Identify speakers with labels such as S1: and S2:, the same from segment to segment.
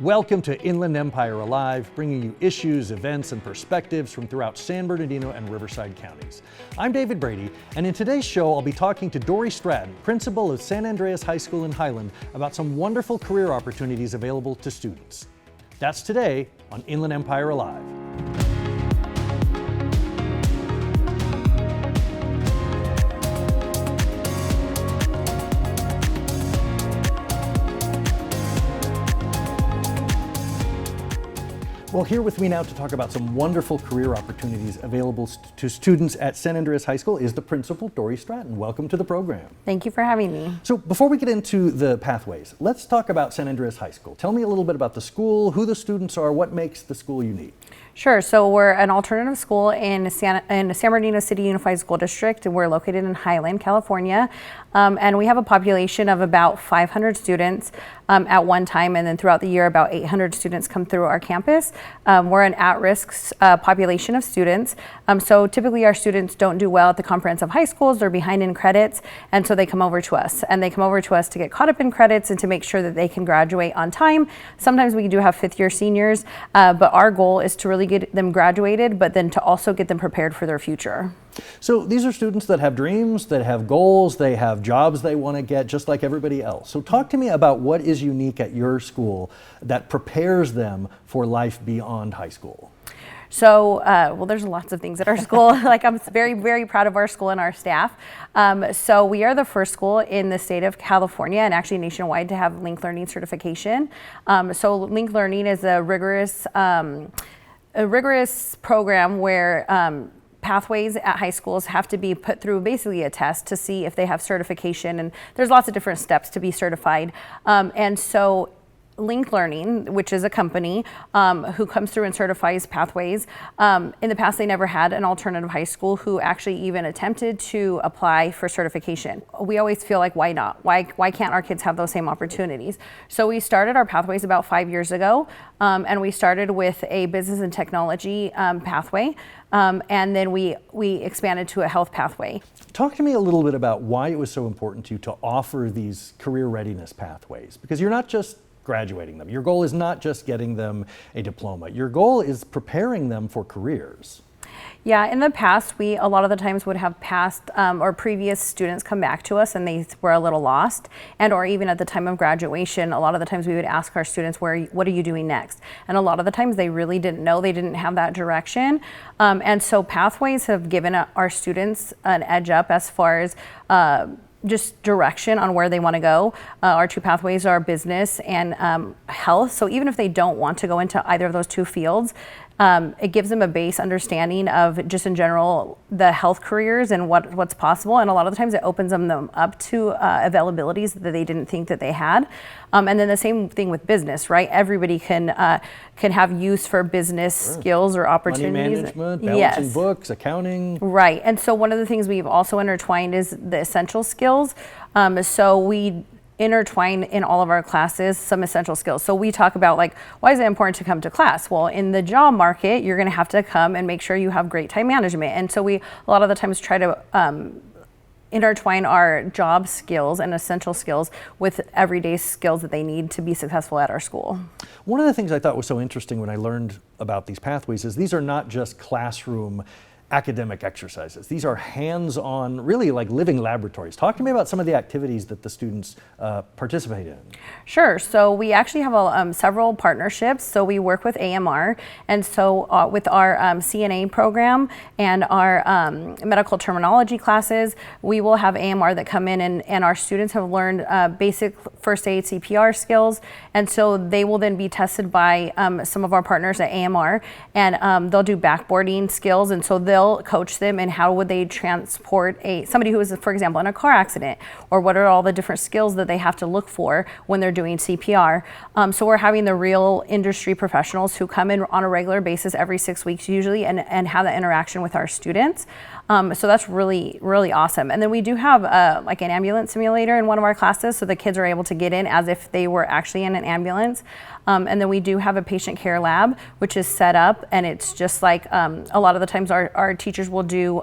S1: Welcome to Inland Empire Alive, bringing you issues, events, and perspectives from throughout San Bernardino and Riverside counties. I'm David Brady, and in today's show, I'll be talking to Dory Stratton, principal of San Andreas High School in Highland, about some wonderful career opportunities available to students. That's today on Inland Empire Alive. Well, here with me now to talk about some wonderful career opportunities available to students at San Andreas High School is the principal, Dory Stratton. Welcome to the program.
S2: Thank you for having me.
S1: So before we get into the pathways, let's talk about San Andreas High School. Tell me a little bit about the school, who the students are, what makes the school unique.
S2: Sure. So we're an alternative school in San Bernardino City Unified School District, and we're located in Highland, California. And we have a population of about 500 students at one time, and then throughout the year, about 800 students come through our campus. We're an at-risk population of students. So typically our students don't do well at the comprehensive high schools. They're behind in credits, and so they come over to us. And they come over to us to get caught up in credits and to make sure that they can graduate on time. Sometimes we do have fifth-year seniors, but our goal is to really get them graduated, but then to also get them prepared for their future.
S1: So these are students that have dreams, that have goals, they have jobs they want to get just like everybody else. So talk to me about what is unique at your school that prepares them for life beyond high school.
S2: So, well, there's lots of things at our school. Like, I'm very, very proud of our school and our staff. So we are the first school in the state of California and actually nationwide to have Link Learning certification. So Link Learning is a rigorous program where pathways at high schools have to be put through basically a test to see if they have certification, and there's lots of different steps to be certified. And so Link Learning, which is a company who comes through and certifies pathways. In the past, they never had an alternative high school who actually even attempted to apply for certification. We always feel like, why not? Why can't our kids have those same opportunities? So we started our pathways about 5 years ago, and we started with a business and technology pathway, and then we expanded to a health pathway.
S1: Talk to me a little bit about why it was so important to you to offer these career readiness pathways, because you're not just graduating them. Your goal is not just getting them a diploma. Your goal is preparing them for careers.
S2: Yeah, in the past, we a lot of the times would have past or previous students come back to us and they were a little lost, and or even at the time of graduation, a lot of the times we would ask our students, what are you doing next? And a lot of the times they really didn't know, they didn't have that direction. And so pathways have given our students an edge up as far as just direction on where they want to go. Our two pathways are business and health. So even if they don't want to go into either of those two fields, it gives them a base understanding of just in general the health careers and what's possible. And a lot of the times it opens them up to availabilities that they didn't think that they had. And then the same thing with business, right? Everybody can have use for business skills or opportunities.
S1: Money management, balancing books, accounting.
S2: Right. And so one of the things we've also intertwined is the essential skills. So we intertwine in all of our classes some essential skills. So we talk about, like, why is it important to come to class? Well, in the job market, you're going to have to come and make sure you have great time management. And so we a lot of the times try to intertwine our job skills and essential skills with everyday skills that they need to be successful at our school.
S1: One of the things I thought was so interesting when I learned about these pathways is these are not just classroom academic exercises. These are hands-on, really like living laboratories. Talk to me about some of the activities that the students participate in.
S2: Sure. So we actually have several partnerships. So we work with AMR, and so with our CNA program and our medical terminology classes, we will have AMR that come in, and our students have learned basic first aid CPR skills, and so they will then be tested by some of our partners at AMR, and they'll do backboarding skills, and so they'll coach them in how would they transport somebody who is, for example, in a car accident, or what are all the different skills that they have to look for when they're doing CPR. So we're having the real industry professionals who come in on a regular basis every 6 weeks usually and have that interaction with our students. So that's really, really awesome. And then we do have like an ambulance simulator in one of our classes, so the kids are able to get in as if they were actually in an ambulance. And then we do have a patient care lab, which is set up, and it's just like a lot of the times our teachers will do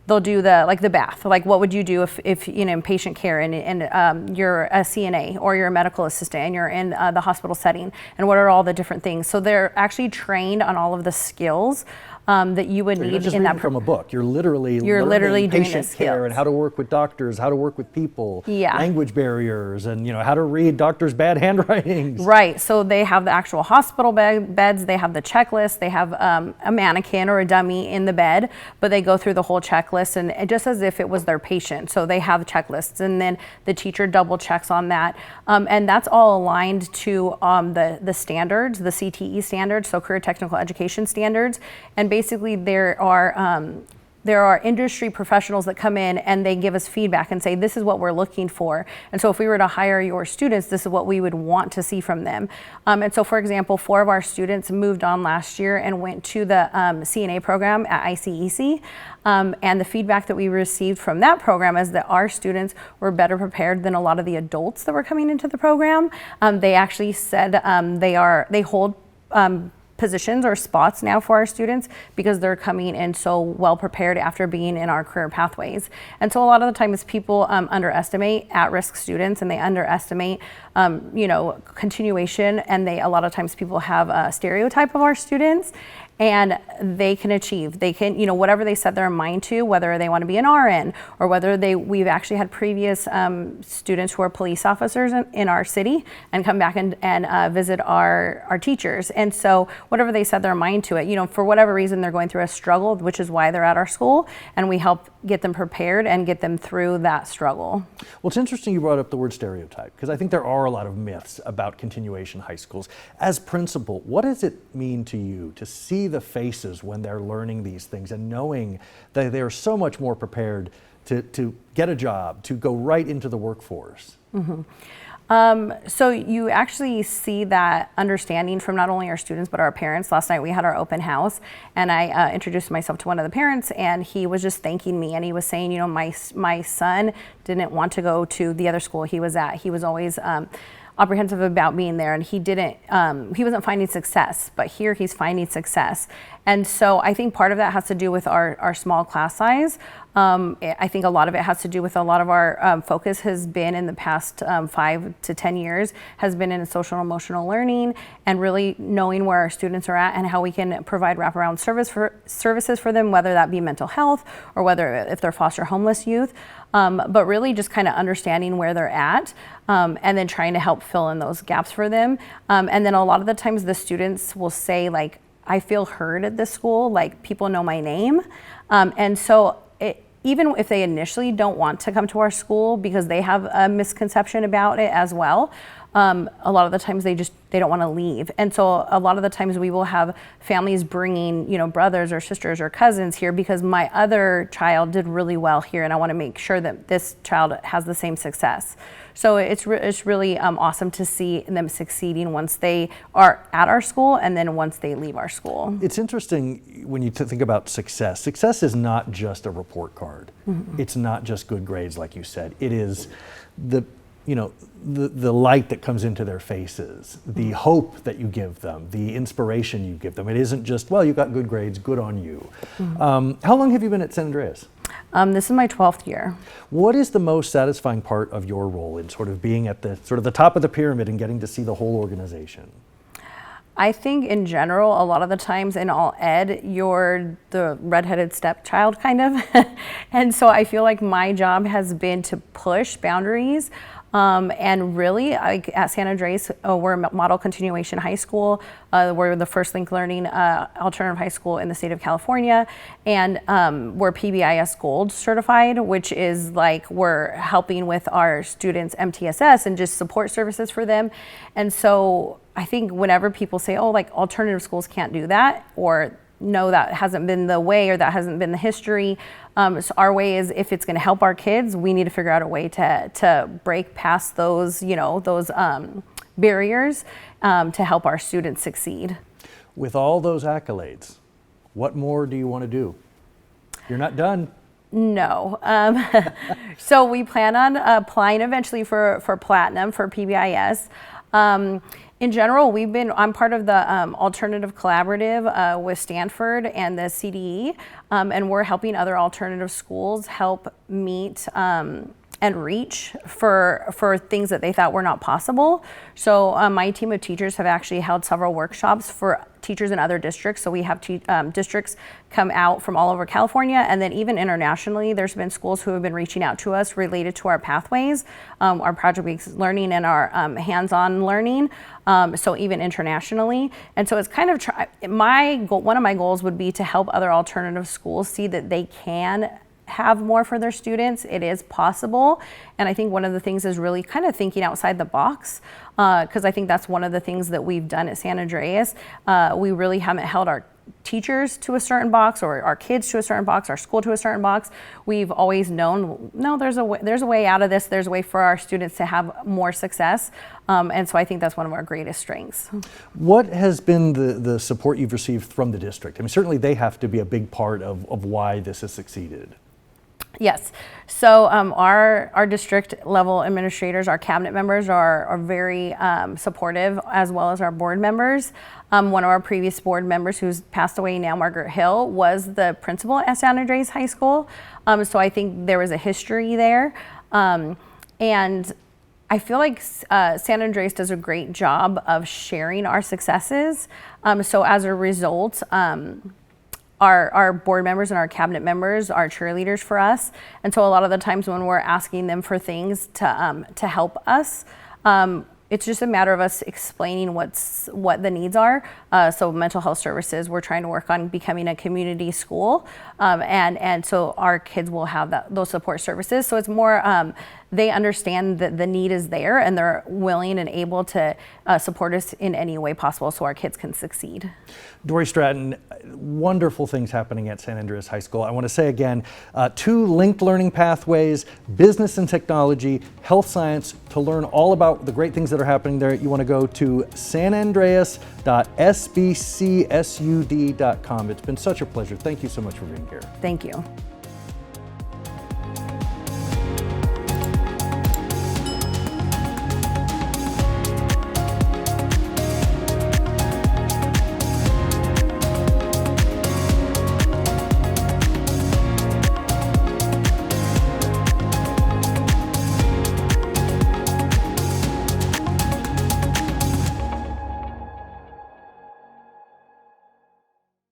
S2: they'll do the bath. Like, what would you do if you know, in patient care and you're a CNA or you're a medical assistant and you're in the hospital setting, and what are all the different things? So they're actually trained on all of the skills that you would need
S1: just
S2: in that
S1: from a book. You're literally
S2: doing
S1: patient
S2: the
S1: care and
S2: skills.
S1: how to work with doctors, how to work with people,
S2: Yeah.
S1: language barriers, and you know how to read doctors' bad handwritings.
S2: Right. So they have the actual hospital beds. They have the checklist. They have a mannequin or a dummy in the bed, but they go through the whole checklist and just as if it was their patient. So they have checklists, and then the teacher double checks on that, and that's all aligned to the standards, the CTE standards, so career technical education standards, and basically there are industry professionals that come in and they give us feedback and say, this is what we're looking for. And so if we were to hire your students, this is what we would want to see from them. And so, for example, 4 of our students moved on last year and went to the CNA program at ICEC. And the feedback that we received from that program is that our students were better prepared than a lot of the adults that were coming into the program. They actually said they hold positions or spots now for our students because they're coming in so well prepared after being in our career pathways. And so a lot of the times people underestimate at-risk students, and they underestimate continuation, and a lot of times people have a stereotype of our students, and they can achieve. They can, whatever they set their mind to, whether they want to be an RN or whether we've actually had previous students who are police officers in our city and come back and visit our teachers. And so whatever they set their mind to it, for whatever reason they're going through a struggle, which is why they're at our school, and we help get them prepared and get them through that struggle.
S1: Well, it's interesting you brought up the word stereotype, because I think there are a lot of myths about continuation high schools. As principal, what does it mean to you to see the faces when they're learning these things and knowing that they're so much more prepared to get a job, to go right into the workforce?
S2: Mm-hmm. So you actually see that understanding from not only our students but our parents. Last night we had our open house, and I introduced myself to one of the parents, and he was just thanking me, and he was saying, my son didn't want to go to the other school he was at. He was always apprehensive about being there, and he wasn't finding success, but here he's finding success. And so I think part of that has to do with our small class size. I think a lot of it has to do with a lot of our focus has been in the past 5 to 10 years has been in social and emotional learning, and really knowing where our students are at and how we can provide wraparound services for them, whether that be mental health or whether if they're foster homeless youth. But really just kind of understanding where they're at, and then trying to help fill in those gaps for them. And then a lot of the times the students will say, like, I feel heard at this school, like people know my name. And so even if they initially don't want to come to our school because they have a misconception about it as well, a lot of the times they don't want to leave. And so a lot of the times we will have families bringing, brothers or sisters or cousins here because my other child did really well here, and I want to make sure that this child has the same success. So it's really awesome to see them succeeding once they are at our school and then once they leave our school.
S1: It's interesting when you think about success. Success is not just a report card. Mm-hmm. It's not just good grades, like you said. It is the light that comes into their faces, the hope that you give them, the inspiration you give them. It isn't just, well, you got good grades, good on you. Mm-hmm. How long have you been at San Andreas?
S2: This is my 12th year.
S1: What is the most satisfying part of your role in sort of being at the top of the pyramid and getting to see the whole organization?
S2: I think in general, a lot of the times in all ed, you're the redheaded stepchild kind of. And so I feel like my job has been to push boundaries. And really, at San Andreas, we're a model continuation high school. We're the first Link Learning alternative high school in the state of California. And we're PBIS Gold certified, which is like we're helping with our students' MTSS and just support services for them. And so I think whenever people say, oh, like alternative schools can't do that, or no, that hasn't been the way, or that hasn't been the history. So our way is, if it's going to help our kids, we need to figure out a way to break past those, barriers to help our students succeed.
S1: With all those accolades, what more do you want to do? You're not done.
S2: No. So we plan on applying eventually for Platinum for PBIS. In general, I'm part of the Alternative Collaborative with Stanford and the CDE, and we're helping other alternative schools help meet and reach for things that they thought were not possible. So my team of teachers have actually held several workshops for teachers in other districts. So we have districts come out from all over California, and then even internationally, there's been schools who have been reaching out to us related to our pathways, our project-based learning and our hands-on learning, so even internationally. And so it's kind of, one of my goals would be to help other alternative schools see that they can have more for their students. It is possible. And I think one of the things is really kind of thinking outside the box, because I think that's one of the things that we've done at San Andreas. We really haven't held our teachers to a certain box, or our kids to a certain box, our school to a certain box. We've always known, no, there's a way out of this. There's a way for our students to have more success. And so I think that's one of our greatest strengths.
S1: What has been the support you've received from the district? I mean, certainly they have to be a big part of why this has succeeded.
S2: Yes. So our district level administrators, our cabinet members are very supportive, as well as our board members. One of our previous board members, who's passed away now, Margaret Hill, was the principal at San Andreas High School. So I think there was a history there. And I feel like San Andreas does a great job of sharing our successes. So as a result, our board members and our cabinet members are cheerleaders for us. And so a lot of the times when we're asking them for things to help us, it's just a matter of us explaining what the needs are. So mental health services, we're trying to work on becoming a community school. And so our kids will have those support services. So it's more, they understand that the need is there, and they're willing and able to support us in any way possible so our kids can succeed.
S1: Dory Stratton, wonderful things happening at San Andreas High School. I want to say again, 2 linked learning pathways, business and technology, health science. To learn all about the great things that are happening there, you want to go to sanandreas.sbcsud.com. It's been such a pleasure. Thank you so much for being here.
S2: Thank you.